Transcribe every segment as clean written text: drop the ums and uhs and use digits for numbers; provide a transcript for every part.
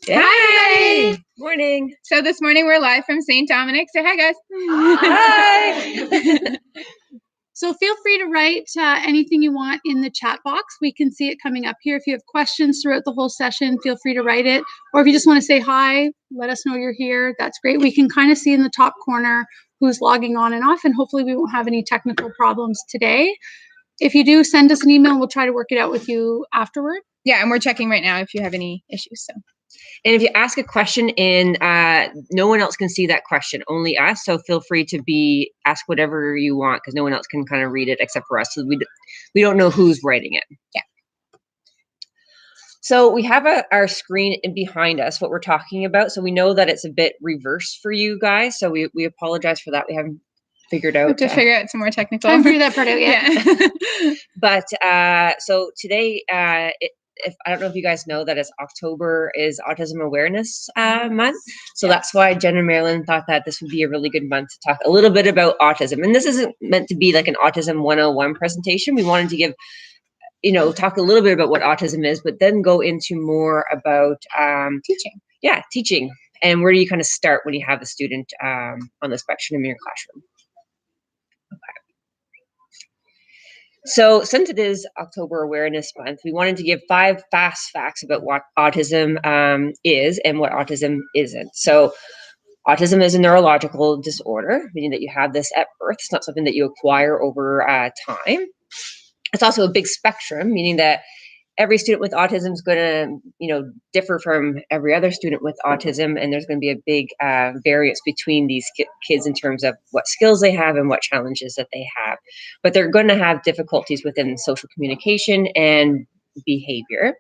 Hi, everybody. Morning. So this morning we're live from St. Dominic. Say hi, guys. Hi. So feel free to write anything you want in the chat box. We can see it coming up here. If you have questions throughout the whole session, feel free to write it. Or if you just want to say hi, let us know you're here. That's great. We can kind of see in the top corner who's logging on and off, and hopefully we won't have any technical problems today. If you do, send us an email. We'll try to work it out with you afterward. Yeah, and we're checking right now if you have any issues. So. And if you ask a question in, no one else can see that question, only us. So feel free to ask whatever you want because no one else can kind of read it except for us. So we don't know who's writing it. Yeah. So we have our screen behind us, what we're talking about. So we know that it's a bit reversed for you guys. So we apologize for that. We haven't figured out. To figure out some more technical. I haven't figured that part out yet. Yeah. But so today, if I don't know if you guys know that October is Autism Awareness Month. So that's why Jen and Marilyn thought that this would be a really good month to talk a little bit about autism. And this isn't meant to be like an Autism 101 presentation. We wanted to give, talk a little bit about what autism is, but then go into more about teaching. Yeah, teaching. And where do you kind of start when you have a student on the spectrum in your classroom? So since it is October Awareness Month, we wanted to give 5 fast facts about what autism is and what autism isn't. So autism is a neurological disorder, meaning that you have this at birth. It's not something that you acquire over time. It's also a big spectrum, meaning that every student with autism is going to, differ from every other student with autism, and there's going to be a big variance between these kids in terms of what skills they have and what challenges that they have. But they're going to have difficulties within social communication and behavior.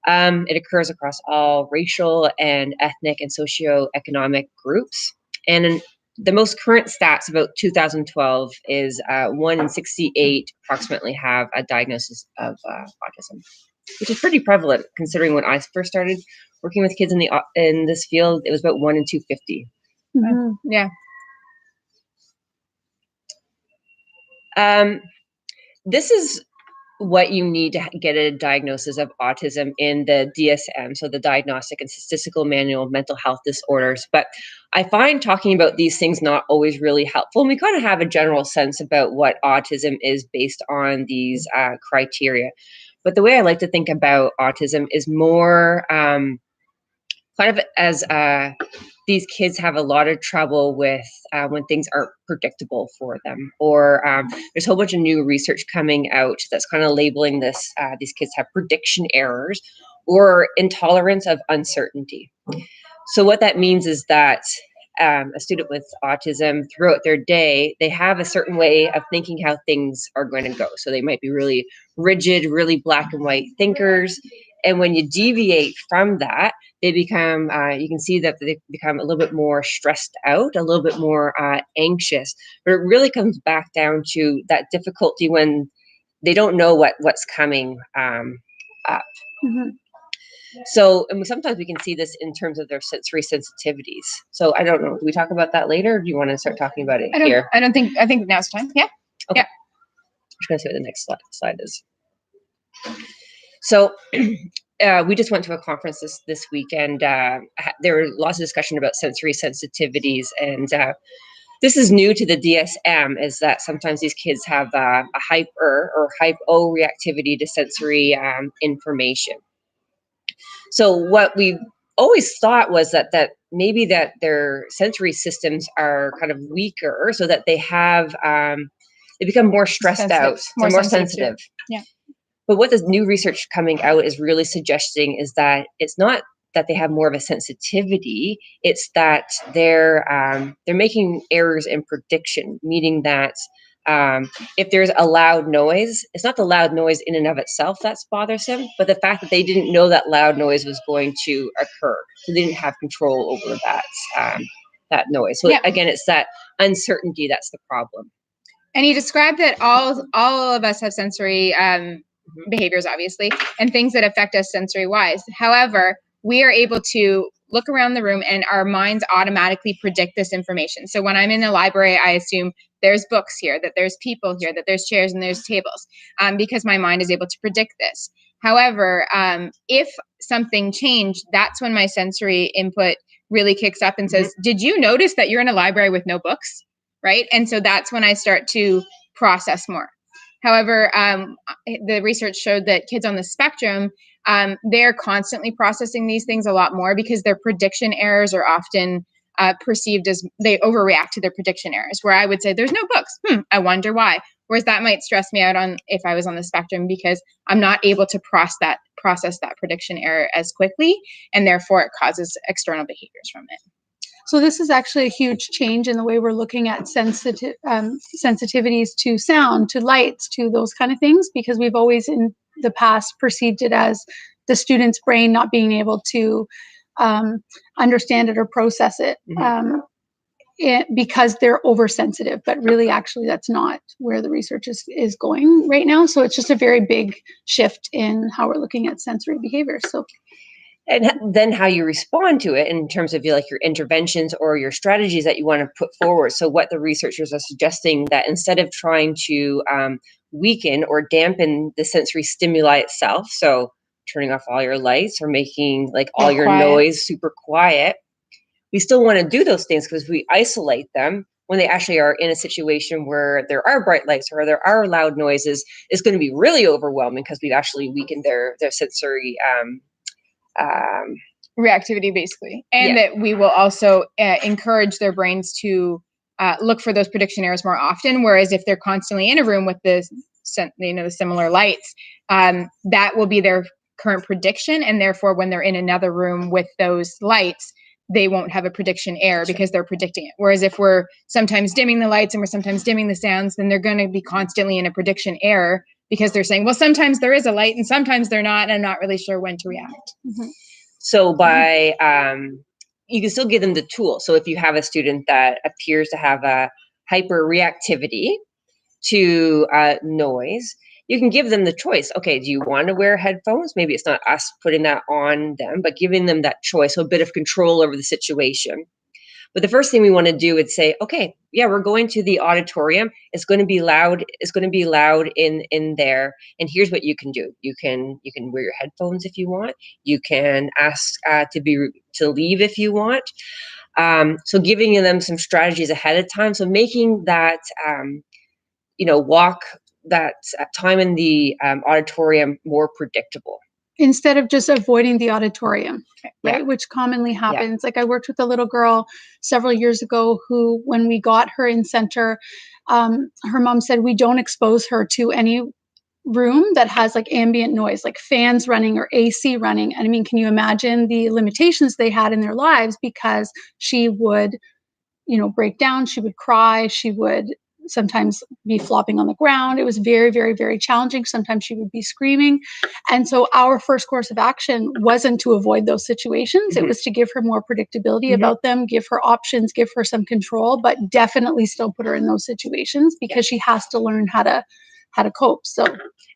It occurs across all racial and ethnic and socioeconomic groups. And the most current stats about 2012 is 1 in 68 approximately have a diagnosis of autism, which is pretty prevalent considering when I first started working with kids in this field, it was about 1 in 250. Mm-hmm. Yeah. This is what you need to get a diagnosis of autism in the DSM, so the Diagnostic and Statistical Manual of Mental Health Disorders. But I find talking about these things not always really helpful. And we kind of have a general sense about what autism is based on these criteria. But the way I like to think about autism is more kind of as these kids have a lot of trouble with when things aren't predictable for them, or there's a whole bunch of new research coming out that's kind of labeling this. These kids have prediction errors or intolerance of uncertainty. So what that means is that a student with autism throughout their day, they have a certain way of thinking how things are going to go. So they might be really rigid, really black and white thinkers. And when you deviate from that, they become, you can see that they become a little bit more stressed out, a little bit more anxious. But it really comes back down to that difficulty when they don't know what's coming up. Mm-hmm. So, and sometimes we can see this in terms of their sensory sensitivities. So I don't know, do we talk about that later, or do you want to start talking about it here? I think now's the time. Yeah. Okay. Yeah. I'm just going to see what the next slide is. So we just went to a conference this week, and there were lots of discussion about sensory sensitivities. And this is new to the DSM, is that sometimes these kids have a hyper or hypo reactivity to sensory information. So what we always thought was that maybe that their sensory systems are kind of weaker, so that they have they become more stressed out, they're more sensitive. Yeah. But what the new research coming out is really suggesting is that it's not that they have more of a sensitivity, it's that they're making errors in prediction, meaning that if there's a loud noise, it's not the loud noise in and of itself that's bothersome, but the fact that they didn't know that loud noise was going to occur. So they didn't have control over that noise. So again, it's that uncertainty that's the problem. And you described that all of us have sensory behaviors, obviously, and things that affect us sensory-wise. However, we are able to look around the room and our minds automatically predict this information. So when I'm in the library, I assume there's books here, that there's people here, that there's chairs and there's tables, because my mind is able to predict this. However, if something changed, that's when my sensory input really kicks up and says, did you notice that you're in a library with no books? Right? And so that's when I start to process more. However, the research showed that kids on the spectrum, they're constantly processing these things a lot more because their prediction errors are often perceived as they overreact to their prediction errors, where I would say, there's no books. I wonder why. Whereas that might stress me out on if I was on the spectrum because I'm not able to process that prediction error as quickly, and therefore it causes external behaviors from it. So this is actually a huge change in the way we're looking at sensitivities to sound, to lights, to those kind of things, because we've always in the past perceived it as the student's brain not being able to understand it or process it. Because they're oversensitive, but really actually that's not where the research is going right now. So it's just a very big shift in how we're looking at sensory behavior. So, and then how you respond to it in terms of your interventions or your strategies that you want to put forward. So what the researchers are suggesting that instead of trying to weaken or dampen the sensory stimuli itself, so turning off all your lights or making all your noise super quiet, we still want to do those things because we isolate them when they actually are in a situation where there are bright lights or there are loud noises. It's going to be really overwhelming because we've actually weakened their sensory reactivity, basically. And that we will also encourage their brains to look for those prediction errors more often. Whereas if they're constantly in a room with the similar lights, that will be their current prediction. And therefore, when they're in another room with those lights, they won't have a prediction error because they're predicting it. Whereas if we're sometimes dimming the lights and we're sometimes dimming the sounds, then they're going to be constantly in a prediction error because they're saying, well, sometimes there is a light and sometimes they're not, and I'm not really sure when to react. So by, you can still give them the tool. So if you have a student that appears to have a hyper reactivity to noise, you can give them the choice. Okay, do you want to wear headphones? Maybe it's not us putting that on them, but giving them that choice, so a bit of control over the situation. But the first thing we want to do is say, okay, yeah, we're going to the auditorium. It's going to be loud. It's going to be loud in there. And here's what you can do. You can wear your headphones if you want. You can ask to leave if you want. So giving them some strategies ahead of time. So making that walk, that time in the auditorium more predictable. Instead of just avoiding the auditorium, right? Which commonly happens. Like I worked with a little girl several years ago who, when we got her in center, her mom said, we don't expose her to any room that has ambient noise, like fans running or AC running. And I mean, can you imagine the limitations they had in their lives? Because she would, break down, she would cry, she would sometimes be flopping on the ground. It was very, very, very challenging. Sometimes she would be screaming. And so our first course of action wasn't to avoid those situations. It was to give her more predictability about them, give her options, give her some control, but definitely still put her in those situations because she has to learn how to cope. So,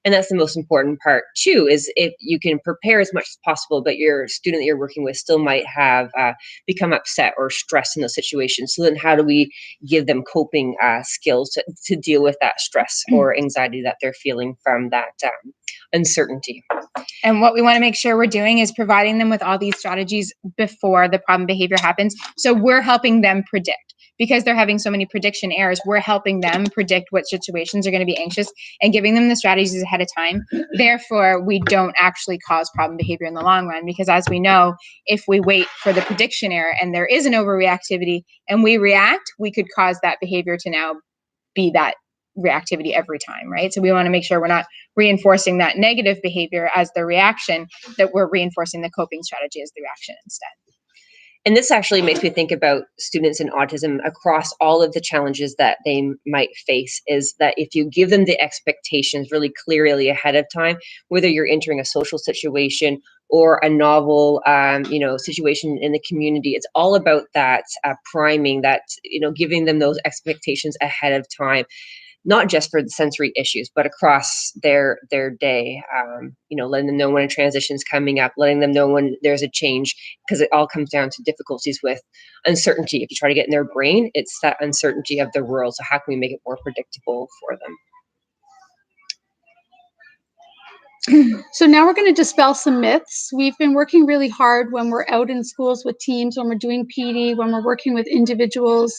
and that's the most important part too, is if you can prepare as much as possible, but your student that you're working with still might have become upset or stressed in those situations. So then how do we give them coping skills to deal with that stress or anxiety that they're feeling from that uncertainty? And what we want to make sure we're doing is providing them with all these strategies before the problem behavior happens. So we're helping them predict. Because they're having so many prediction errors, we're helping them predict what situations are going to be anxious and giving them the strategies ahead of time. Therefore, we don't actually cause problem behavior in the long run, because as we know, if we wait for the prediction error and there is an overreactivity and we react, we could cause that behavior to now be that reactivity every time, right? So we want to make sure we're not reinforcing that negative behavior as the reaction, that we're reinforcing the coping strategy as the reaction instead. And this actually makes me think about students in autism across all of the challenges that they might face, is that if you give them the expectations really clearly ahead of time, whether you're entering a social situation or a novel, situation in the community, it's all about that priming, that, giving them those expectations ahead of time. Not just for the sensory issues, but across their day, letting them know when a transition is coming up, letting them know when there's a change, because it all comes down to difficulties with uncertainty. If you try to get in their brain, it's that uncertainty of the world. So how can we make it more predictable for them? So now we're going to dispel some myths. We've been working really hard when we're out in schools with teams, when we're doing PD, when we're working with individuals,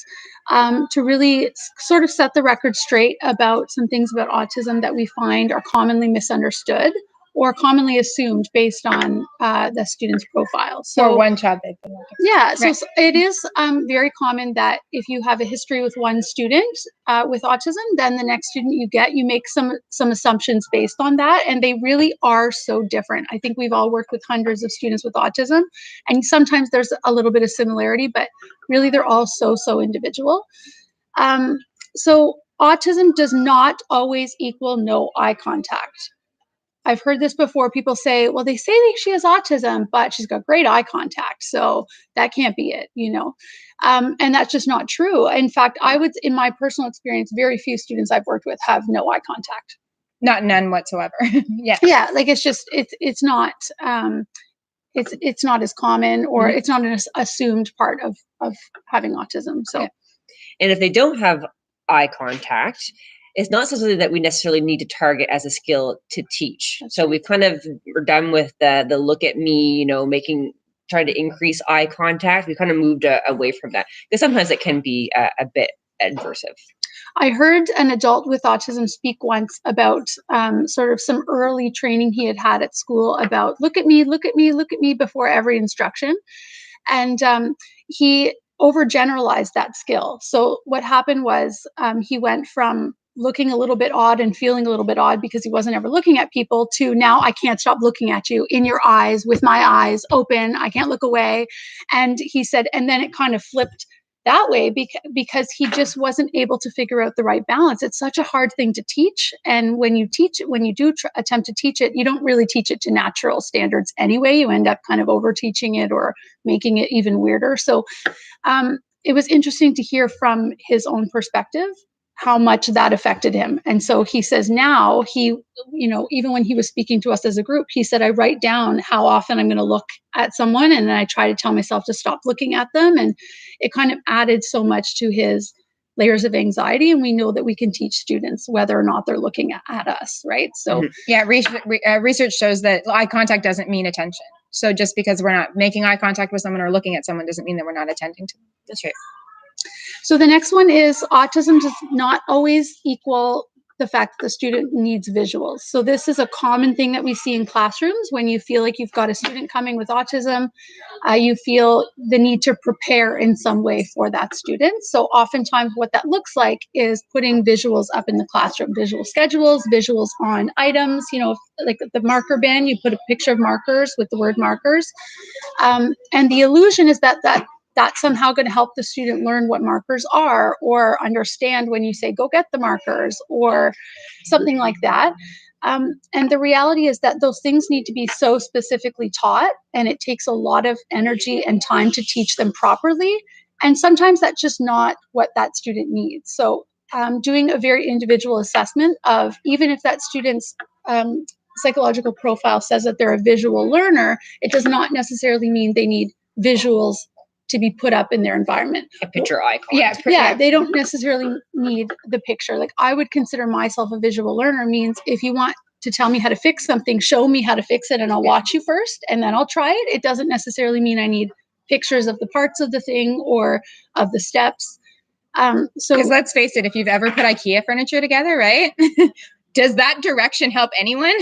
to really sort of set the record straight about some things about autism that we find are commonly misunderstood or commonly assumed based on the student's profile. For So one child they've been working. yeah, so Right. it is very common that if you have a history with one student with autism, then the next student you get, you make some assumptions based on that, and they really are so different. I think we've all worked with hundreds of students with autism, and sometimes there's a little bit of similarity, but really they're all so individual. So autism does not always equal no eye contact. I've heard this before. People say, well, they say that she has autism, but she's got great eye contact. So that can't be it, you know? And that's just not true. In fact, I would, in my personal experience, very few students I've worked with have no eye contact. None whatsoever. Yeah. Yeah. Like it's just, it's not, it's not as common, or it's not an assumed part of having autism. So, Yeah. And if they don't have eye contact, it's not something that we necessarily need to target as a skill to teach. So we've kind of, we're done with the look at me, you know, trying to increase eye contact. We kind of moved away from that because sometimes it can be a bit adversive. I heard an adult with autism speak once about sort of some early training he had at school about look at me, look at me, look at me before every instruction. And he overgeneralized that skill. So what happened was he went from looking a little bit odd and feeling a little bit odd because he wasn't ever looking at people to now I can't stop looking at you in your eyes with my eyes open. I can't look away. And he said, and then it kind of flipped that way because he just wasn't able to figure out the right balance. It's such a hard thing to teach. And when you teach it, when you do attempt to teach it, you don't really teach it to natural standards anyway. You end up kind of over teaching it or making it even weirder. So it was interesting to hear from his own perspective how much that affected him. And so he says now he, you know, even when he was speaking to us as a group, he said, I write down how often I'm going to look at someone and then I try to tell myself to stop looking at them. And it kind of added so much to his layers of anxiety. And we know that we can teach students whether or not they're looking at us, right? So yeah, research shows that eye contact doesn't mean attention. So just because we're not making eye contact with someone or looking at someone doesn't mean that we're not attending to them. That's right. So the next one is autism does not always equal the fact that the student needs visuals. So this is a common thing that we see in classrooms when you feel like you've got a student coming with autism, you feel the need to prepare in some way for that student. So oftentimes what that looks like is putting visuals up in the classroom, visual schedules, visuals on items, you know, like the marker bin, you put a picture of markers with the word markers. And the illusion is that's somehow going to help the student learn what markers are or understand when you say, go get the markers or something like that. And the reality is that those things need to be so specifically taught, and it takes a lot of energy and time to teach them properly. And sometimes that's just not what that student needs. So doing a very individual assessment of even if that student's psychological profile says that they're a visual learner, it does not necessarily mean they need visuals to be put up in their environment. A picture icon. Yeah, they don't necessarily need the picture. Like I would consider myself a visual learner means if you want to tell me how to fix something, show me how to fix it and I'll watch you first and then I'll try it. It doesn't necessarily mean I need pictures of the parts of the thing or of the steps. So because let's face it, if you've ever put IKEA furniture together, right? Does that direction help anyone?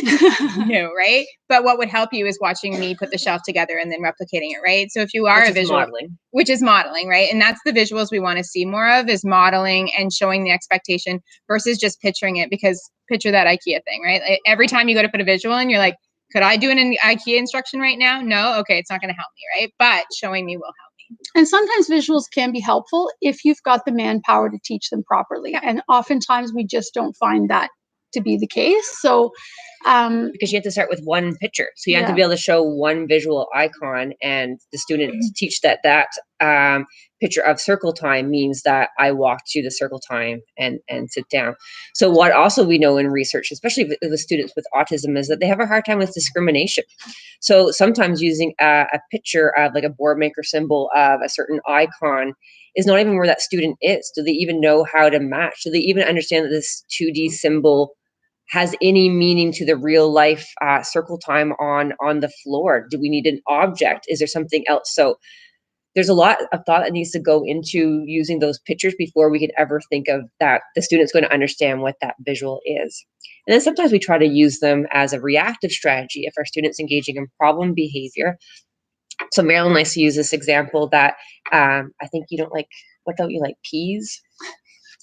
No, right? But what would help you is watching me put the shelf together and then replicating it, right? So if you are a visual, which is modeling, right? And that's the visuals we want to see more of is modeling and showing the expectation versus just picturing it, because picture that IKEA thing, right? Like every time you go to put a visual in, you're like, could I do an IKEA instruction right now? No? Okay, it's not going to help me, right? But showing me will help me. And sometimes visuals can be helpful if you've got the manpower to teach them properly. Yeah. And oftentimes we just don't find that to be the case. So because you have to start with one picture. So you have to be able to show one visual icon and the student teach that picture of circle time means that I walk to the circle time and sit down. So what also we know in research, especially with students with autism, is that they have a hard time with discrimination. So sometimes using a picture of like a board maker symbol of a certain icon is not even where that student is. Do they even know how to match? Do they even understand that this 2D symbol has any meaning to the real life circle time on the floor? Do we need an object? Is there something else? So there's a lot of thought that needs to go into using those pictures before we could ever think of that the student's going to understand what that visual is. And then sometimes we try to use them as a reactive strategy if our student's engaging in problem behavior. So Marilyn likes to use this example that I think you don't like, what don't you like, peas?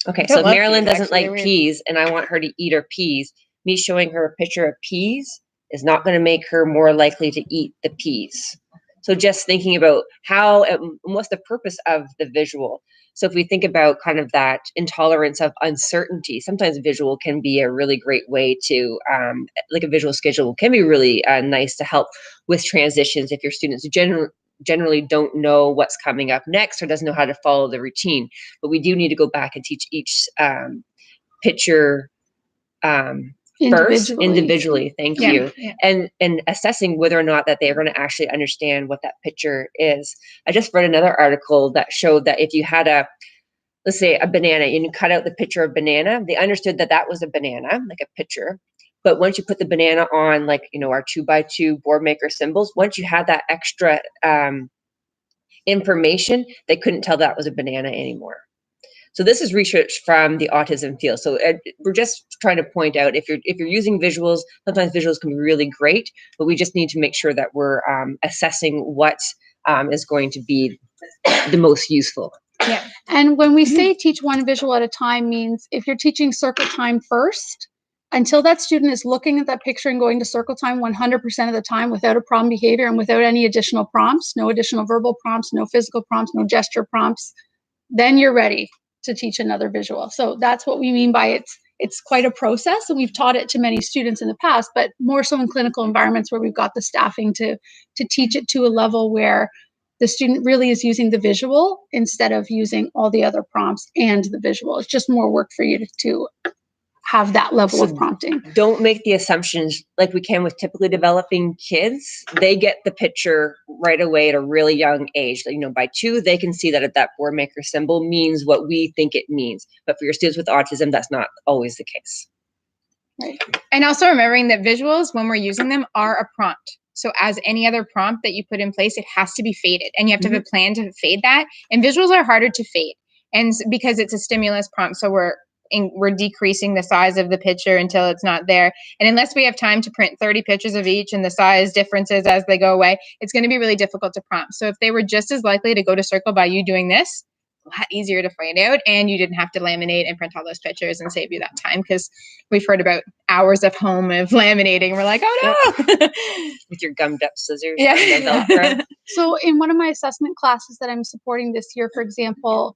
Okay, so Marilyn doesn't like peas and I want her to eat her peas. Me showing her a picture of peas is not going to make her more likely to eat the peas. So just thinking about how, what's the purpose of the visual? So if we think about kind of that intolerance of uncertainty, sometimes visual can be a really great way to, like a visual schedule can be really nice to help with transitions if your students generally don't know what's coming up next or doesn't know how to follow the routine. But we do need to go back and teach each picture first individually. Thank you. Yeah. And assessing whether or not that they're going to actually understand what that picture is. I just read another article that showed that if you had let's say a banana, and you cut out the picture of banana, they understood that that was a banana, like a picture. But once you put the banana on, like, our 2x2 board maker symbols, once you had that extra information, they couldn't tell that was a banana anymore. So this is research from the autism field. So we're just trying to point out if you're using visuals, sometimes visuals can be really great, but we just need to make sure that we're assessing what is going to be the most useful. Yeah. And when we say teach one visual at a time means if you're teaching circle time first, until that student is looking at that picture and going to circle time 100% of the time without a problem behavior and without any additional prompts, no additional verbal prompts, no physical prompts, no gesture prompts, then you're ready to teach another visual. So that's what we mean by it's quite a process, and we've taught it to many students in the past, but more so in clinical environments where we've got the staffing to teach it to a level where the student really is using the visual instead of using all the other prompts and the visual. It's just more work for you to have that level of prompting. Don't make the assumptions like we can with typically developing kids. They get the picture right away at a really young age. By 2, they can see that that board maker symbol means what we think it means. But for your students with autism, that's not always the case. Right. And also remembering that visuals, when we're using them, are a prompt. So as any other prompt that you put in place, it has to be faded, and you have to have a plan to fade that. And visuals are harder to fade, and because it's a stimulus prompt, so we're decreasing the size of the picture until it's not there. And unless we have time to print 30 pictures of each and the size differences as they go away, it's going to be really difficult to prompt. So if they were just as likely to go to circle by you doing this, a lot easier to find out, and you didn't have to laminate and print all those pictures and save you that time, because we've heard about hours of home of laminating. We're like, oh no. With your gummed up scissors. Yeah. So in one of my assessment classes that I'm supporting this year, for example,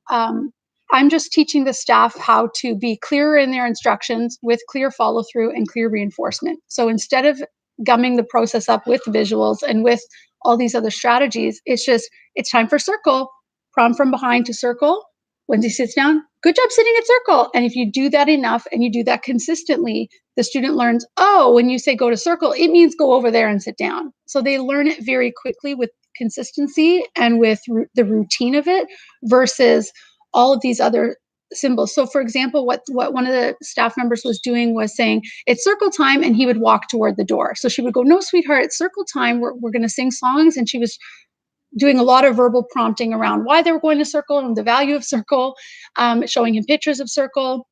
I'm just teaching the staff how to be clearer in their instructions with clear follow through and clear reinforcement. So instead of gumming the process up with visuals and with all these other strategies, it's time for circle. Prompt from behind to circle. When he sits down, good job sitting at circle. And if you do that enough and you do that consistently, the student learns, when you say go to circle, it means go over there and sit down. So they learn it very quickly with consistency and with the routine of it versus all of these other symbols. So for example, what one of the staff members was doing was saying, it's circle time, and he would walk toward the door. So she would go, no, sweetheart, it's circle time. We're going to sing songs. And she was doing a lot of verbal prompting around why they were going to circle and the value of circle, showing him pictures of circle.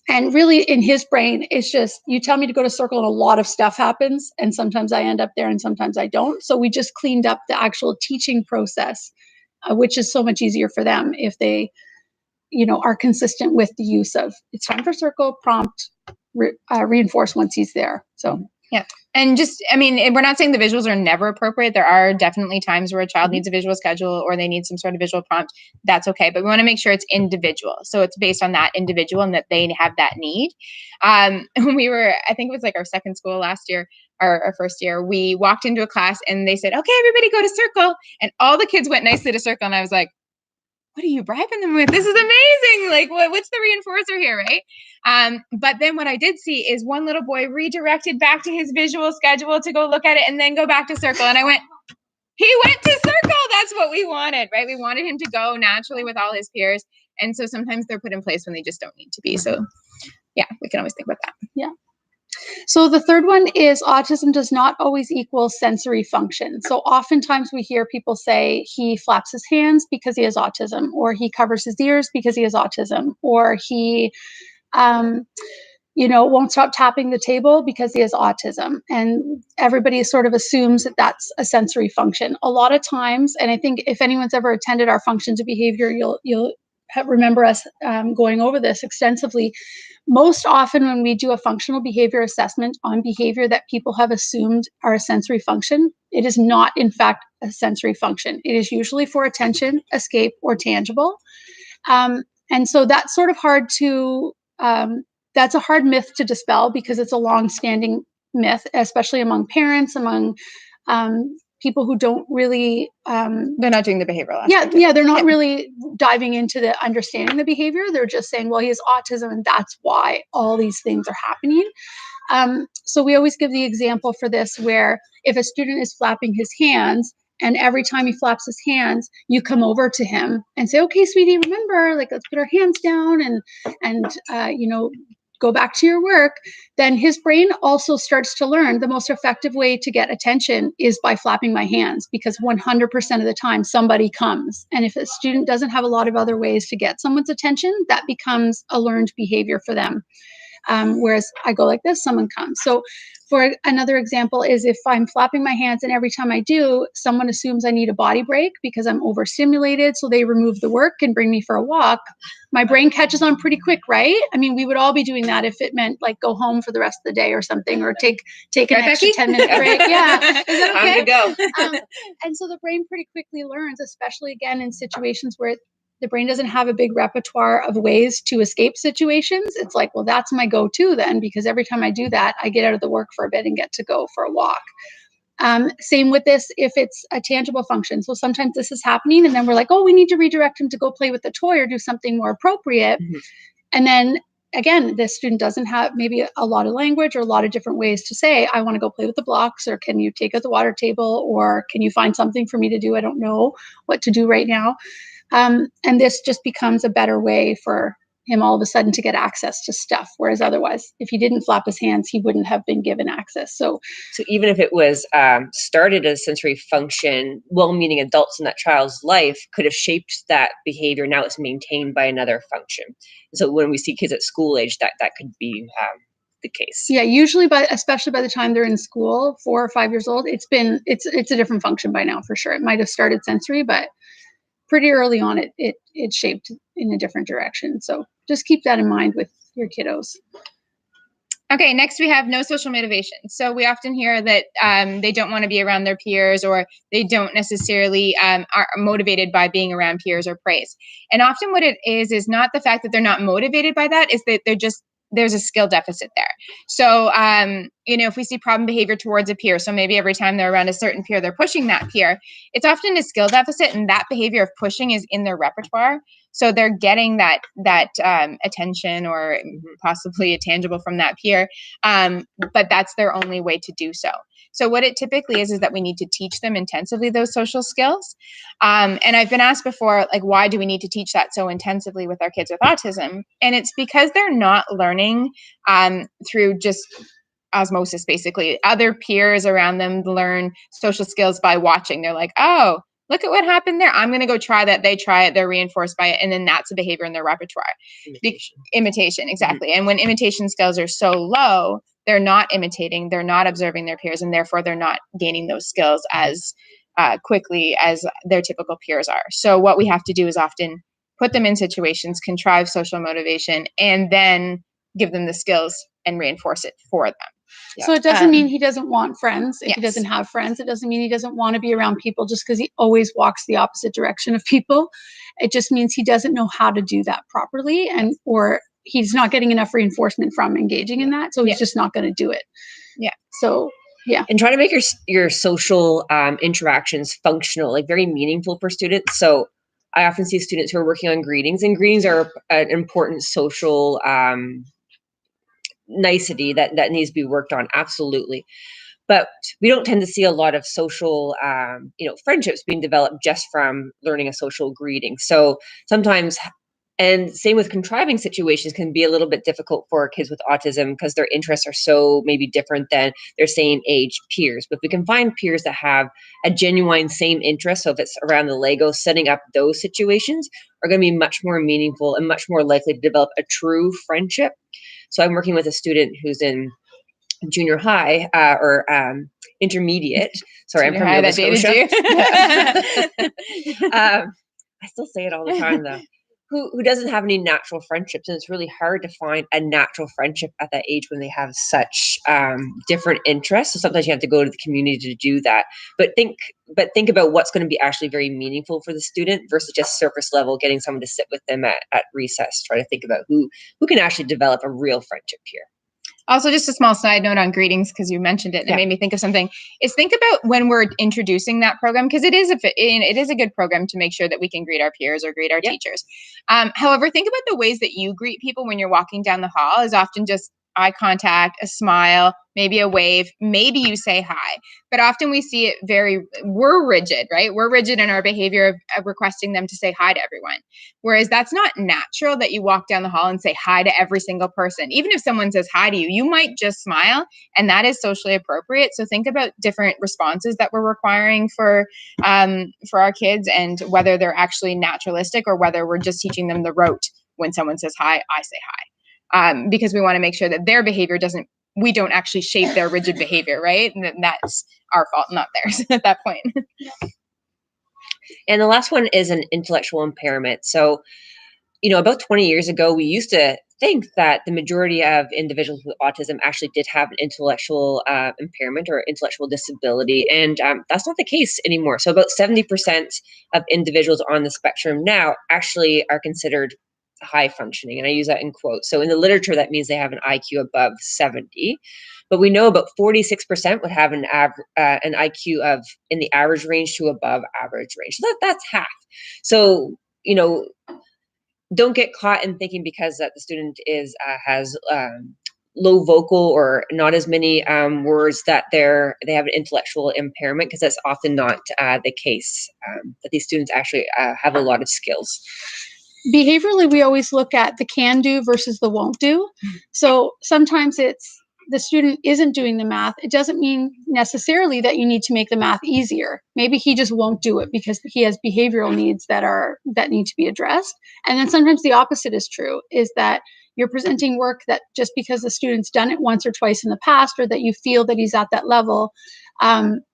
And really in his brain, it's just, you tell me to go to circle and a lot of stuff happens. And sometimes I end up there and sometimes I don't. So we just cleaned up the actual teaching process, which is so much easier for them if they, are consistent with the use of it's time for circle, prompt, reinforce once he's there. So, yeah. And we're not saying the visuals are never appropriate. There are definitely times where a child needs a visual schedule or they need some sort of visual prompt. That's okay. But we want to make sure it's individual. So it's based on that individual and that they have that need. I think it was like our second school last year, our first year, we walked into a class and they said, okay, everybody go to circle. And all the kids went nicely to circle. And I was like, what are you bribing them with? This is amazing. Like, what's the reinforcer here, right? But then what I did see is one little boy redirected back to his visual schedule to go look at it and then go back to circle. And I went, he went to circle. That's what we wanted, right? We wanted him to go naturally with all his peers. And so sometimes they're put in place when they just don't need to be. So yeah, we can always think about that. Yeah. So the third one is autism does not always equal sensory function. So oftentimes we hear people say he flaps his hands because he has autism, or he covers his ears because he has autism, or he um, won't stop tapping the table because he has autism. And everybody sort of assumes that that's a sensory function. A lot of times, and I think if anyone's ever attended our functions of behavior, you'll remember us going over this extensively. Most often when we do a functional behavior assessment on behavior that people have assumed are a sensory function, it is not in fact a sensory function. It is usually for attention, escape, or tangible. And so that's sort of hard to that's a hard myth to dispel because it's a long-standing myth, especially among parents, among people who don't really they're not doing the behavioral aspect. Yeah, they're not really diving into the understanding the behavior. They're just saying, well, he has autism and that's why all these things are happening. So we always give the example for this where if a student is flapping his hands, and every time he flaps his hands, you come over to him and say, okay, sweetie, remember, like, let's put our hands down and go back to your work. Then his brain also starts to learn the most effective way to get attention is by flapping my hands, because 100% of the time somebody comes. And if a student doesn't have a lot of other ways to get someone's attention, that becomes a learned behavior for them. Whereas I go like this, someone comes. So for another example is if I'm flapping my hands and every time I do, someone assumes I need a body break because I'm overstimulated. So they remove the work and bring me for a walk. My brain catches on pretty quick, right? I mean, we would all be doing that if it meant like go home for the rest of the day or something, or take an extra 10-minute break. Yeah. Is that okay? Time to go. And so the brain pretty quickly learns, especially again in situations where the brain doesn't have a big repertoire of ways to escape situations. It's like, well, that's my go-to then, because every time I do that, I get out of the work for a bit and get to go for a walk. Same with this if it's a tangible function. So sometimes this is happening and then we're like, oh, we need to redirect him to go play with the toy or do something more appropriate. Mm-hmm. And then again, this student doesn't have maybe a lot of language or a lot of different ways to say, I want to go play with the blocks, or can you take out the water table, or can you find something for me to do? I don't know what to do right now. And this just becomes a better way for him all of a sudden to get access to stuff. Whereas otherwise, if he didn't flap his hands, he wouldn't have been given access. So even if it was started as a sensory function, well-meaning adults in that child's life could have shaped that behavior. Now it's maintained by another function. So when we see kids at school age, that could be the case. Yeah, usually, especially by the time they're in school, 4 or 5 years old, it's a different function by now for sure. It might have started sensory, but pretty early on, it shaped in a different direction. So just keep that in mind with your kiddos. Okay, next we have no social motivation. So we often hear that they don't want to be around their peers, or they don't necessarily are motivated by being around peers or praise. And often what it is not the fact that they're not motivated by that, is that there's a skill deficit there. So, if we see problem behavior towards a peer, so maybe every time they're around a certain peer, they're pushing that peer, it's often a skill deficit, and that behavior of pushing is in their repertoire. So they're getting that attention, or possibly a tangible from that peer, but that's their only way to do so. So what it typically is that we need to teach them intensively those social skills. And I've been asked before, like, why do we need to teach that so intensively with our kids with autism? And it's because they're not learning through just osmosis, basically. Other peers around them learn social skills by watching. They're like, oh, look at what happened there. I'm going to go try that. They try it. They're reinforced by it. And then that's a behavior in their repertoire. Imitation, exactly. Mm-hmm. And when imitation skills are so low, they're not imitating, they're not observing their peers, and therefore they're not gaining those skills as quickly as their typical peers are. So what we have to do is often put them in situations, contrive social motivation, and then give them the skills and reinforce it for them. Yeah. So it doesn't mean he doesn't want friends. If he doesn't have friends, it doesn't mean he doesn't want to be around people just because he always walks the opposite direction of people. It just means he doesn't know how to do that properly, or he's not getting enough reinforcement from engaging in that. So he's just not going to do it. Yeah. So, yeah. And try to make your social interactions functional, like very meaningful for students. So I often see students who are working on greetings, and greetings are an important social nicety that needs to be worked on. Absolutely. But we don't tend to see a lot of social, friendships being developed just from learning a social greeting. So sometimes, And same with contriving situations can be a little bit difficult for kids with autism because their interests are so maybe different than their same age peers. But if we can find peers that have a genuine same interest, so if it's around the Lego, setting up those situations are going to be much more meaningful and much more likely to develop a true friendship. So I'm working with a student who's in junior high or intermediate. Sorry, Junior I'm from high, Nova that Scotia. I still say it all the time though. Who doesn't have any natural friendships, and it's really hard to find a natural friendship at that age when they have such different interests. So sometimes you have to go to the community to do that. But think about what's going to be actually very meaningful for the student versus just surface level, getting someone to sit with them at recess. Try to think about who can actually develop a real friendship here. Also, just a small side note on greetings, because you mentioned it and it made me think of something, is think about when we're introducing that program, because it is a good program to make sure that we can greet our peers or greet our teachers. However, think about the ways that you greet people when you're walking down the hall is often just eye contact, a smile, maybe a wave, maybe you say hi. But often we see it we're rigid, right? We're rigid in our behavior of requesting them to say hi to everyone. Whereas that's not natural that you walk down the hall and say hi to every single person. Even if someone says hi to you, you might just smile, and that is socially appropriate. So think about different responses that we're requiring for our kids, and whether they're actually naturalistic or whether we're just teaching them the rote. When someone says hi, I say hi. Because we want to make sure that their behavior we don't actually shape their rigid behavior, right? And that's our fault, not theirs at that point. And the last one is an intellectual impairment. So, about 20 years ago, we used to think that the majority of individuals with autism actually did have an intellectual impairment or intellectual disability. And that's not the case anymore. So about 70% of individuals on the spectrum now actually are considered high functioning. And I use that in quotes. So in the literature, that means they have an IQ above 70. But we know about 46% would have an IQ of in the average range to above average range. So that's half. So, don't get caught in thinking because that the student has low vocal or not as many words that they have an intellectual impairment, because that's often not the case. That these students actually have a lot of skills. Behaviorally, we always look at the can do versus the won't do. So sometimes it's the student isn't doing the math. It doesn't mean necessarily that you need to make the math easier. Maybe he just won't do it because he has behavioral needs that need to be addressed. And then sometimes the opposite is true, is that you're presenting work that just because the student's done it once or twice in the past, or that you feel that he's at that level,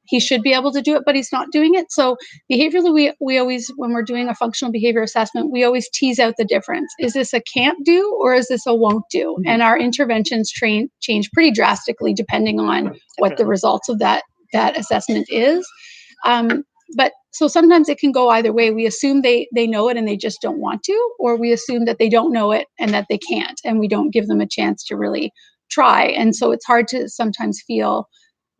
he should be able to do it, but he's not doing it. So behaviorally, we always, when we're doing a functional behavior assessment, we always tease out the difference. Is this a can't do or is this a won't do? Mm-hmm. And our interventions change pretty drastically depending on what the results of that assessment is. But so sometimes it can go either way. We assume they know it and they just don't want to, or we assume that they don't know it and that they can't, and we don't give them a chance to really try. And so it's hard to sometimes feel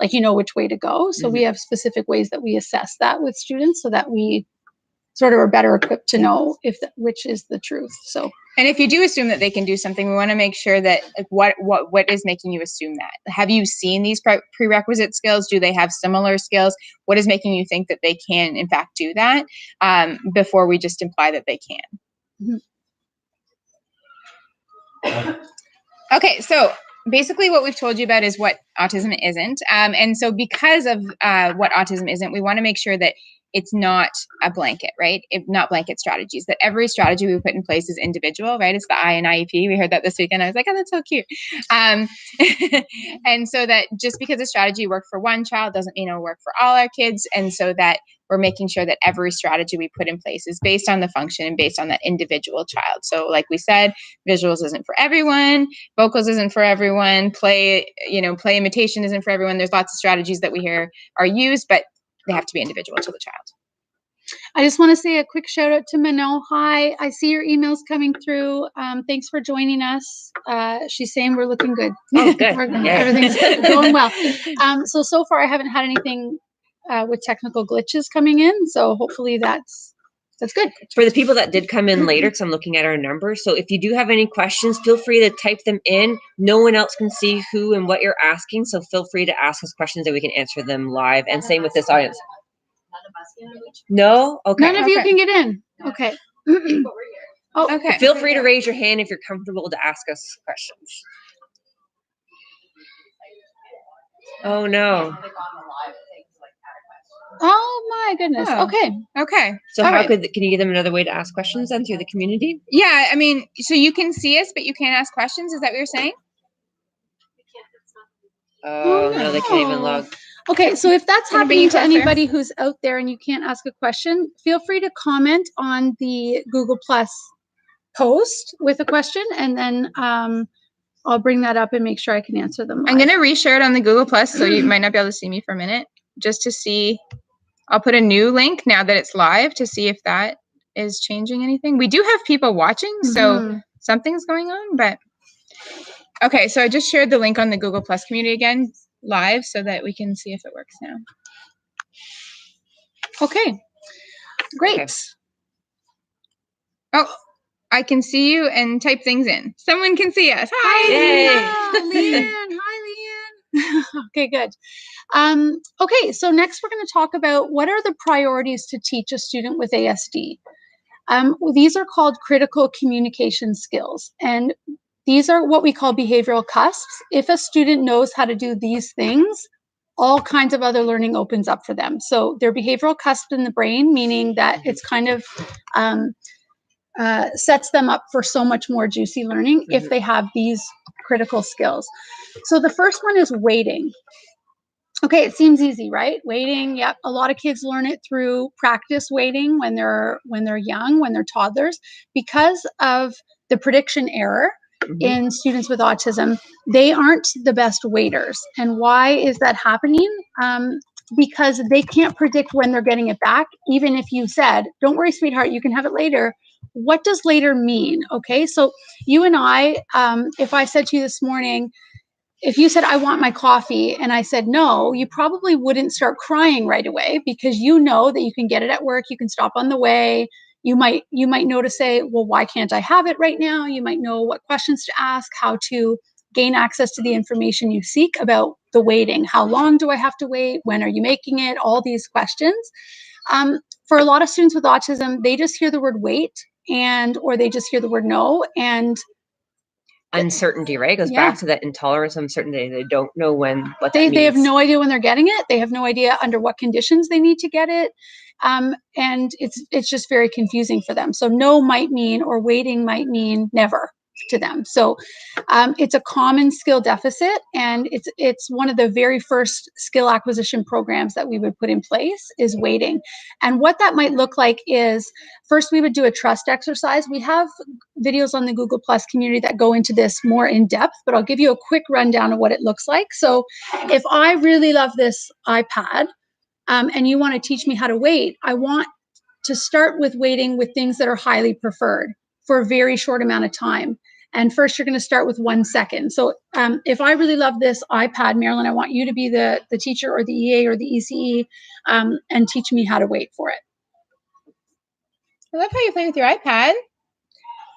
like you know which way to go. So we have specific ways that we assess that with students so that we sort of are better equipped to know which is the truth. So, and if you do assume that they can do something, we want to make sure that what is making you assume that? Have you seen these prerequisite skills? Do they have similar skills? What is making you think that they can in fact do that before we just imply that they can? Mm-hmm. Okay, so basically what we've told you about is what autism isn't. And so because of what autism isn't, we want to make sure that it's not a blanket, right? Not blanket strategies, that every strategy we put in place is individual, right? It's the I in IEP. We heard that this weekend. I was like, oh, that's so cute. And so that just because a strategy worked for one child doesn't mean it'll work for all our kids. And so that we're making sure that every strategy we put in place is based on the function and based on that individual child. So like we said, visuals isn't for everyone, vocals isn't for everyone, play imitation isn't for everyone. There's lots of strategies that we hear are used, but they have to be individual to the child. I just want to say a quick shout out to Manon. Hi, I see your emails coming through. Thanks for joining us. She's saying we're looking good. Oh, good. Everything's going well. So far I haven't had anything with technical glitches coming in. So hopefully that's good. For the people that did come in later, because I'm looking at our numbers. So if you do have any questions, feel free to type them in. No one else can see who and what you're asking. So feel free to ask us questions and we can answer them live. And same with this audience. None of us can reach. No? Okay. None of you can get in. Okay. Oh, Okay. Feel free to raise your hand if you're comfortable to ask us questions. Oh no. Oh my goodness. Oh. Okay. Okay. So All how right. can you give them another way to ask questions then through the community? Yeah, I mean, so you can see us, but you can't ask questions. Is that what you're saying? Oh no, they can't even no. log. Okay, so if that's Gonna bring you happening to closer. anybody who's out there and you can't ask a question, feel free to comment on the Google Plus post with a question, and then I'll bring that up and make sure I can answer them live. I'm gonna reshare it on the Google Plus, so you might not be able to see me for a minute, just to see. I'll put a new link now that it's live to see if that is changing anything. We do have people watching, so something's going on, but okay, so I just shared the link on the Google Plus community again live so that we can see if it works now. Okay, great. Okay. Oh, I can see you and type things in. Someone can see us. Hi. Hi, Leanne. Hi, Leanne. Okay, good. Okay, so next we're going to talk about what are the priorities to teach a student with ASD. These are called critical communication skills, and these are what we call behavioral cusps. If a student knows how to do these things, all kinds of other learning opens up for them. So they're behavioral cusps in the brain, meaning that it's kind of sets them up for so much more juicy learning if they have these critical skills. So the first one is waiting. Okay, it seems easy, right? Waiting, yep. A lot of kids learn it through practice waiting when they're young, when they're toddlers, because of the prediction error in students with autism. They aren't the best waiters. And why is that happening? Because they can't predict when they're getting it back. Even if you said, "Don't worry, sweetheart, you can have it later." What does later mean? Okay, so you and I, if I said to you this morning, if you said, "I want my coffee," and I said no, you probably wouldn't start crying right away, because you know that you can get it at work, you can stop on the way. You might know to say, "Well, why can't I have it right now?" You might know what questions to ask, how to gain access to the information you seek about the waiting. How long do I have to wait? When are you making it? All these questions. For a lot of students with autism, they just hear the word wait, or they just hear the word no, and Uncertainty, right? It goes back to that intolerance, uncertainty. They don't know what that means. They have no idea when they're getting it. They have no idea under what conditions they need to get it. And it's just very confusing for them. So no might mean, or waiting might mean never to them. So it's a common skill deficit, and it's one of the very first skill acquisition programs that we would put in place is waiting. And what that might look like is, first we would do a trust exercise. We have videos on the Google Plus community that go into this more in depth, but I'll give you a quick rundown of what it looks like. So if I really love this iPad, and you want to teach me how to wait, I want to start with waiting with things that are highly preferred for a very short amount of time. And first, you're going to start with 1 second. So if I really love this iPad, Marilyn, I want you to be the teacher or the EA or the ECE, and teach me how to wait for it. I love how you're playing with your iPad.